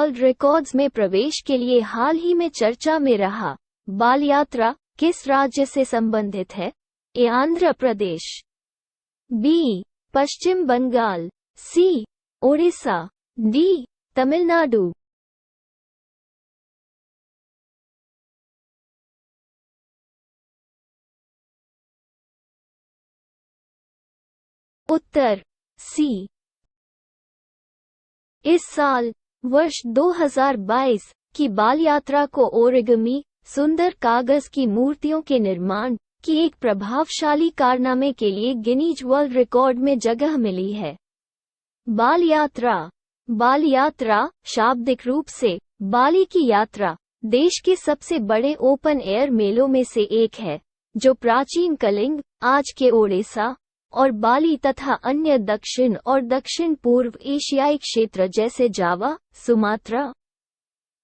World records में प्रवेश के लिए हाल ही में चर्चा में रहा बाल यात्रा किस राज्य से संबंधित है? ए आंध्र प्रदेश, बी पश्चिम बंगाल, सी ओडिशा, डी तमिलनाडु। उत्तर सी। इस साल वर्ष 2022 की बाल यात्रा को ओरिगमी सुंदर कागज की मूर्तियों के निर्माण की एक प्रभावशाली कारनामे के लिए गिनीज वर्ल्ड रिकॉर्ड में जगह मिली है। बाल यात्रा शाब्दिक रूप से बाली की यात्रा देश के सबसे बड़े ओपन एयर मेलों में से एक है, जो प्राचीन कलिंग, आज के ओडिशा और बाली तथा अन्य दक्षिण और दक्षिण पूर्व एशियाई क्षेत्र जैसे जावा, सुमात्रा,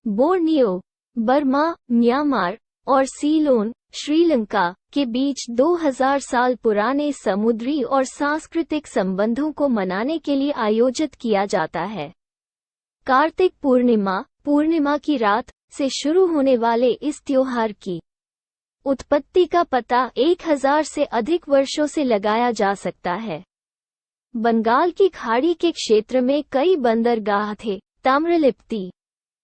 बोर्नियो, बर्मा, म्यांमार और सीलोन, श्रीलंका के बीच 2000 साल पुराने समुद्री और सांस्कृतिक संबंधों को मनाने के लिए आयोजित किया जाता है। कार्तिक पूर्णिमा की रात से शुरू होने वाले इस त्योहार की उत्पत्ति का पता 1000 से अधिक वर्षों से लगाया जा सकता है। बंगाल की खाड़ी के क्षेत्र में कई बंदरगाह थे। ताम्रलिप्ति,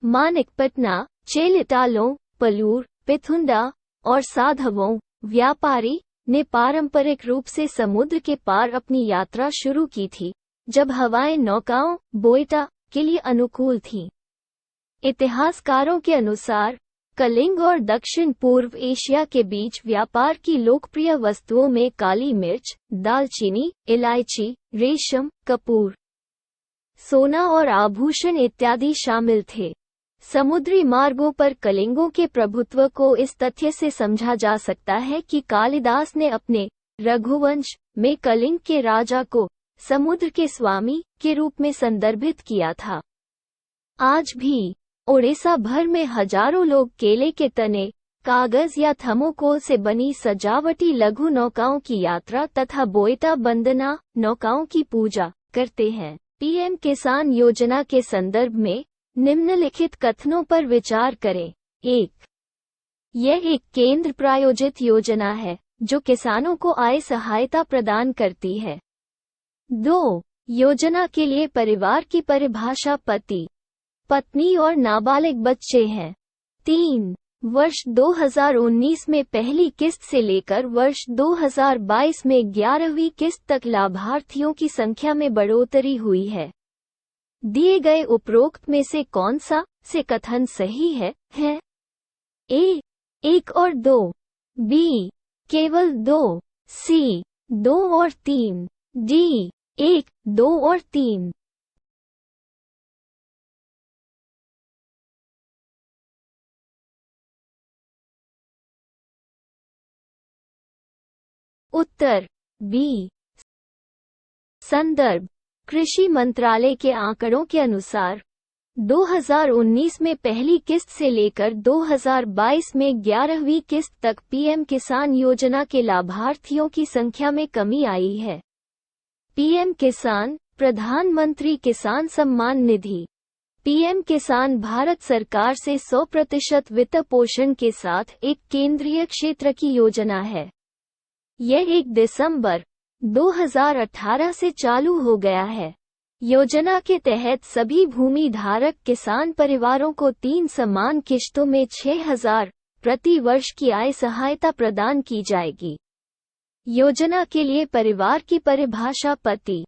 मानिकपटना, चेलिटालों, पलूर, पिथुंडा और साधवों व्यापारी ने पारंपरिक रूप से समुद्र के पार अपनी यात्रा शुरू की थी, जब हवाएं नौकाओं बोइटा के लिए अनुकूल थीं। इतिहासकारों के अनुसार कलिंग और दक्षिण पूर्व एशिया के बीच व्यापार की लोकप्रिय वस्तुओं में काली मिर्च, दालचीनी, इलायची, रेशम, कपूर, सोना और आभूषण इत्यादि शामिल थे। समुद्री मार्गों पर कलिंगों के प्रभुत्व को इस तथ्य से समझा जा सकता है कि कालिदास ने अपने रघुवंश में कलिंग के राजा को समुद्र के स्वामी के रूप में संदर्भित किया था। आज भी ओडिशा भर में हजारों लोग केले के तने, कागज या थर्मोकोल से बनी सजावटी लघु नौकाओं की यात्रा तथा बोइटा बंदना नौकाओं की पूजा करते हैं। पीएम किसान योजना के संदर्भ में निम्नलिखित कथनों पर विचार करें। 1. यह एक केंद्र प्रायोजित योजना है जो किसानों को आय सहायता प्रदान करती है। 2. योजना के लिए परिवार की परिभाषा पति, पत्नी और नाबालिग बच्चे हैं। 3. वर्ष 2019 में पहली किस्त से लेकर वर्ष 2022 में 11वीं किस्त तक लाभार्थियों की संख्या में बढ़ोतरी हुई है। दिए गए उपरोक्त में से कौन सा से कथन सही है? ए 1 और 2, बी केवल 2, सी 2 और 3, डी 1, 2 और 3। उत्तर बी। संदर्भ कृषि मंत्रालय के आंकड़ों के अनुसार 2019 में पहली किस्त से लेकर 2022 में 11वीं किस्त तक पीएम किसान योजना के लाभार्थियों की संख्या में कमी आई है। पीएम किसान प्रधानमंत्री किसान सम्मान निधि पीएम किसान भारत सरकार से 100% वित्त पोषण के साथ एक केंद्रीय क्षेत्र की योजना है। यह 1 दिसंबर 2018 से चालू हो गया है। योजना के तहत सभी भूमि धारक किसान परिवारों को 3 समान किश्तों में 6000 प्रति वर्ष की आय सहायता प्रदान की जाएगी। योजना के लिए परिवार की परिभाषा पति,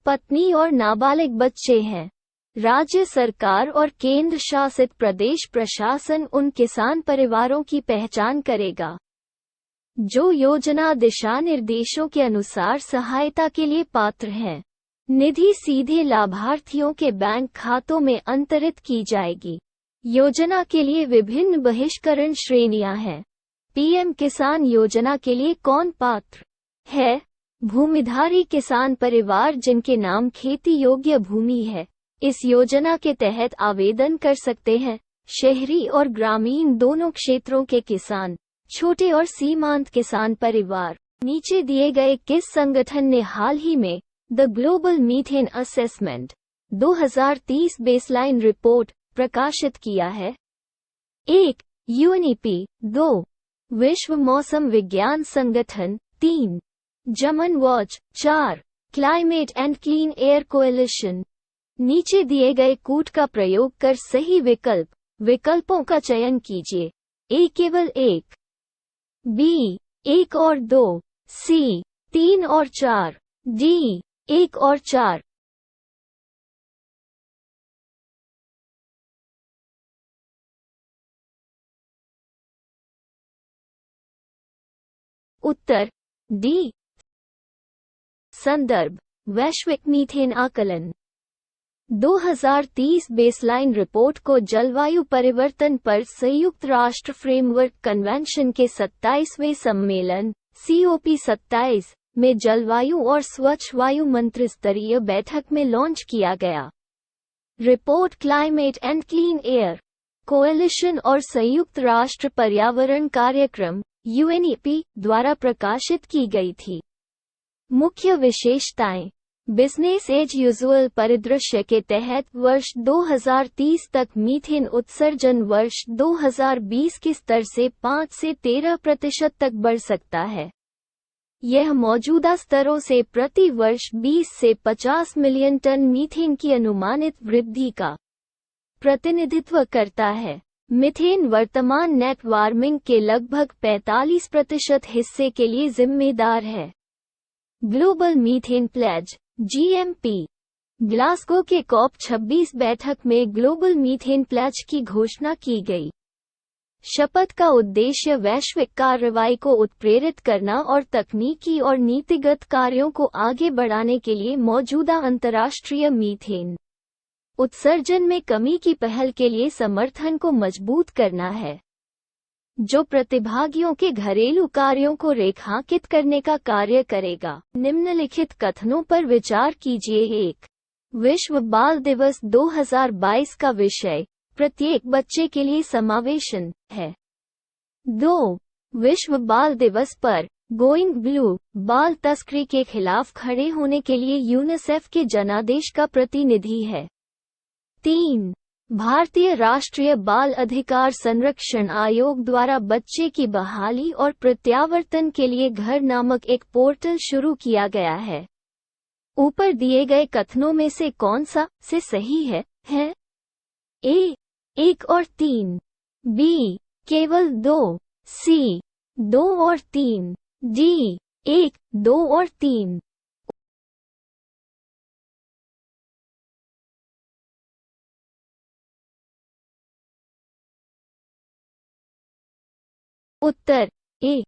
पत्नी और नाबालिग बच्चे हैं। राज्य सरकार और केंद्र शासित प्रदेश प्रशासन उन किसान परिवारों की पहचान करेगा जो योजना दिशा निर्देशों के अनुसार सहायता के लिए पात्र हैं। निधि सीधे लाभार्थियों के बैंक खातों में अंतरित की जाएगी। योजना के लिए विभिन्न बहिष्करण श्रेणियां हैं। पीएम किसान योजना के लिए कौन पात्र है? भूमिधारी किसान परिवार जिनके नाम खेती योग्य भूमि है, इस योजना के तहत आवेदन कर सकते हैं। शहरी और ग्रामीण दोनों क्षेत्रों के किसान, छोटे और सीमांत किसान परिवार। नीचे दिए गए किस संगठन ने हाल ही में the global methane assessment 2030 baseline report प्रकाशित किया है। 1. यूएनईपी। 2. विश्व मौसम विज्ञान संगठन। 3. जमन watch. 4. Climate and clean air coalition. नीचे दिए गए कूट का प्रयोग कर सही विकल्पों का चयन कीजिए। ए केवल 1, बी 1 और 2, सी 3 और 4, डी 1 और 4। उत्तर डी। संदर्भ वैश्विक मीथेन आकलन 2030 बेसलाइन रिपोर्ट को जलवायु परिवर्तन पर संयुक्त राष्ट्र फ्रेमवर्क कन्वेंशन के 27वें सम्मेलन COP27 में जलवायु और स्वच्छ वायु मंत्रिस्तरीय बैठक में लॉन्च किया गया। Report climate and clean air coalition और संयुक्त राष्ट्र पर्यावरण कार्यक्रम UNEP द्वारा प्रकाशित की गई थी। मुख्य विशेषताएं बिजनेस एज यूजुअल परिदृश्य के तहत वर्ष 2030 तक मीथेन उत्सर्जन वर्ष 2020 के स्तर से 5 से 13% तक बढ़ सकता है। यह मौजूदा स्तरों से प्रति वर्ष 20 से 50 मिलियन टन मीथेन की अनुमानित वृद्धि का प्रतिनिधित्व करता है। मीथेन वर्तमान नेट वार्मिंग के लगभग 45% हिस्से के लिए जिम्मेदार है। Global methane pledge GMP Glasgow के COP26 बैठक में ग्लोबल मीथेन प्लेज की घोषणा की गई। शपथ का उद्देश्य वैश्विक कार्रवाई को उत्प्रेरित करना और तकनीकी और नीतिगत कार्यों को आगे बढ़ाने के लिए मौजूदा अंतर्राष्ट्रीय मीथेन उत्सर्जन में कमी की पहल के लिए समर्थन को मजबूत करना है, जो प्रतिभागियों के घरेलू कार्यों को रेखांकित करने का कार्य करेगा। निम्नलिखित कथनों पर विचार कीजिए। 1. विश्व बाल दिवस 2022 का विषय प्रत्येक बच्चे के लिए समावेशन है। 2. विश्व बाल दिवस पर गोइंग ब्लू बाल तस्करी के खिलाफ खड़े होने के लिए यूनिसेफ के जनादेश का प्रतिनिधि है। 3. भारतीय राष्ट्रीय बाल अधिकार संरक्षण आयोग द्वारा बच्चे की बहाली और प्रत्यावर्तन के लिए घर नामक एक पोर्टल शुरू किया गया है। ऊपर दिए गए कथनों में से कौन सा से सही है? ए 1 और 3, बी केवल 2, सी 2 और 3, डी 1, 2 और 3। उत्तर ए।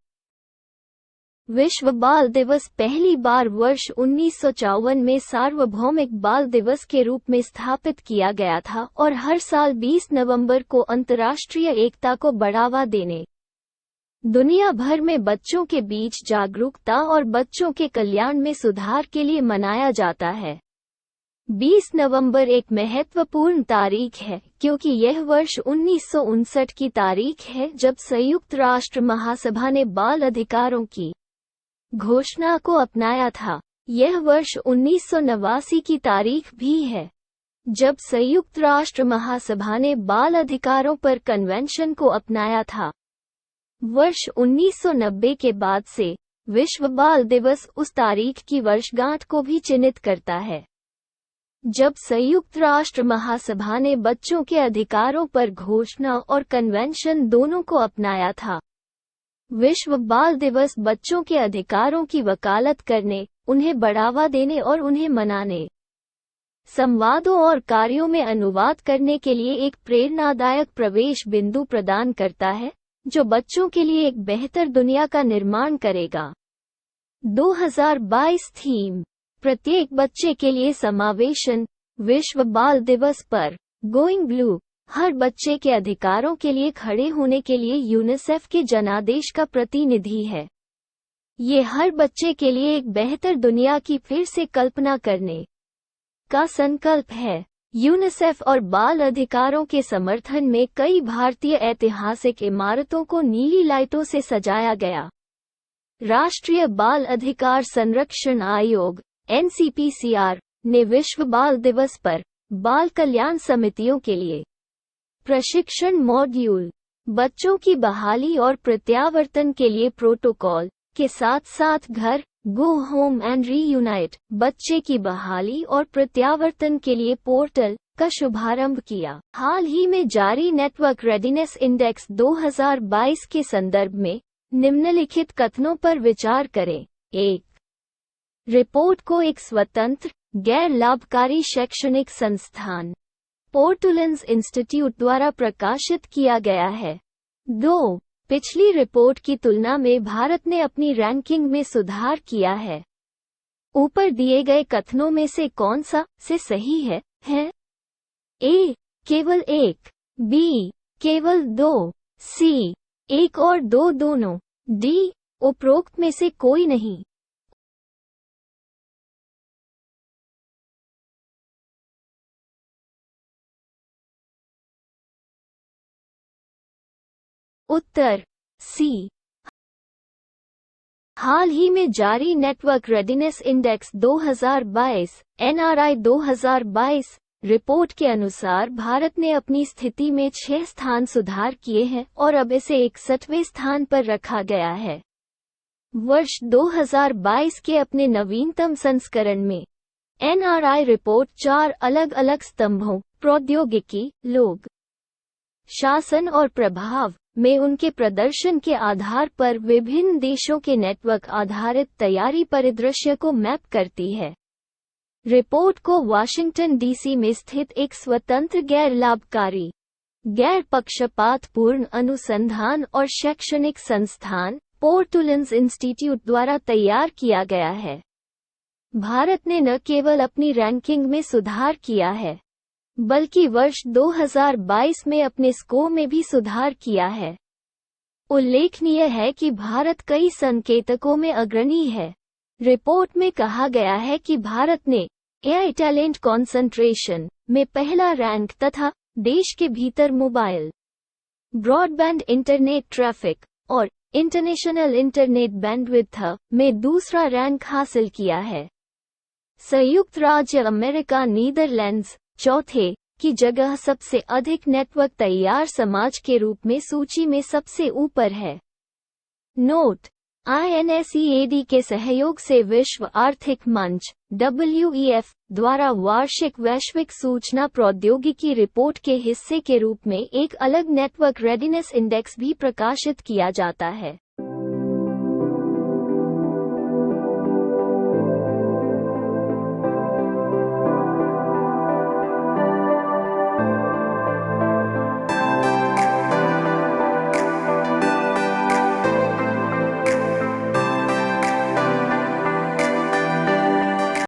विश्व बाल दिवस पहली बार वर्ष 1954 में सार्वभौमिक बाल दिवस के रूप में स्थापित किया गया था और हर साल 20 नवंबर को अंतर्राष्ट्रीय एकता को बढ़ावा देने, दुनिया भर में बच्चों के बीच जागरूकता और बच्चों के कल्याण में सुधार के लिए मनाया जाता है। 20 नवंबर एक महत्वपूर्ण तारीख है क्योंकि यह वर्ष 1959 की तारीख है जब संयुक्त राष्ट्र महासभा ने बाल अधिकारों की घोषणा को अपनाया था। यह वर्ष 1989 की तारीख भी है जब संयुक्त राष्ट्र महासभा ने बाल अधिकारों पर कन्वेंशन को अपनाया था। वर्ष 1990 के बाद से विश्व बाल दिवस उस तारीख की वर्षगांठ को भी चिन्हित करता है जब संयुक्त राष्ट्र महासभा ने बच्चों के अधिकारों पर घोषणा और कन्वेंशन दोनों को अपनाया था। विश्व बाल दिवस बच्चों के अधिकारों की वकालत करने, उन्हें बढ़ावा देने और उन्हें मनाने, संवादों और कार्यों में अनुवाद करने के लिए एक प्रेरणादायक प्रवेश बिंदु प्रदान करता है जो बच्चों के लिए एक बेहतर दुनिया का निर्माण करेगा। 2022 थीम प्रत्येक बच्चे के लिए समावेशन। विश्व बाल दिवस पर गोइंग ब्लू हर बच्चे के अधिकारों के लिए खड़े होने के लिए यूनिसेफ के जनादेश का प्रतिनिधि है। ये हर बच्चे के लिए एक बेहतर दुनिया की फिर से कल्पना करने का संकल्प है। यूनिसेफ और बाल अधिकारों के समर्थन में कई भारतीय ऐतिहासिक इमारतों को नीली लाइटों से सजाया गया। राष्ट्रीय बाल अधिकार संरक्षण आयोग NCPCR ने विश्व बाल दिवस पर बाल कल्याण समितियों के लिए प्रशिक्षण मॉड्यूल बच्चों की बहाली और प्रत्यावर्तन के लिए प्रोटोकॉल के साथ साथ घर गो होम एंड रीयूनाइट बच्चे की बहाली और प्रत्यावर्तन के लिए पोर्टल का शुभारंभ किया। हाल ही में जारी नेटवर्क रेडीनेस इंडेक्स 2022 के संदर्भ में निम्नलिखित कथनों पर विचार करें। 1. रिपोर्ट को एक स्वतंत्र गैर लाभकारी शैक्षणिक संस्थान पोर्टुलेंस इंस्टीट्यूट द्वारा प्रकाशित किया गया है। 2. पिछली रिपोर्ट की तुलना में भारत ने अपनी रैंकिंग में सुधार किया है। ऊपर दिए गए कथनों में से कौन सा से सही है? ए. केवल 1, बी. केवल 2, सी. 1 और 2 दोनों, डी. उपरोक्त में से कोई नहीं। उत्तर सी। हाल ही में जारी network readiness index 2022 (NRI 2022) report के अनुसार भारत ने अपनी स्थिति में 6 स्थान सुधार किए हैं और अब इसे 61वें स्थान पर रखा गया है। वर्ष 2022 के अपने नवीनतम संस्करण में NRI रिपोर्ट 4 अलग अलग स्तंभों प्रौद्योगिकी, लोग, शासन और प्रभाव में उनके प्रदर्शन के आधार पर विभिन्न देशों के नेटवर्क आधारित तैयारी परिदृश्य को मैप करती है। रिपोर्ट को वाशिंगटन डीसी में स्थित एक स्वतंत्र गैर लाभकारी, गैर पक्षपातपूर्ण अनुसंधान और शैक्षणिक संस्थान पोर्टुलेंस इंस्टीट्यूट द्वारा तैयार किया गया है। भारत ने न केवल अपनी रैंकिंग में सुधार किया है, बल्कि वर्ष 2022 में अपने स्कोर में भी सुधार किया है। उल्लेखनीय है कि भारत कई संकेतकों में अग्रणी है। रिपोर्ट में कहा गया है कि भारत ने एआई टैलेंट कॉन्सेंट्रेशन में पहला रैंक तथा देश के भीतर मोबाइल ब्रॉडबैंड इंटरनेट ट्रैफिक और इंटरनेशनल इंटरनेट बैंडविड्थ में दूसरा रैंक हासिल किया है। संयुक्त राज्य अमेरिका नीदरलैंड्स चौथे की जगह सबसे अधिक नेटवर्क तैयार समाज के रूप में सूची में सबसे ऊपर है। नोट: INSEAD के सहयोग से विश्व आर्थिक मंच WEF द्वारा वार्षिक वैश्विक सूचना प्रौद्योगिकी रिपोर्ट के हिस्से के रूप में एक अलग नेटवर्क रेडीनेस इंडेक्स भी प्रकाशित किया जाता है।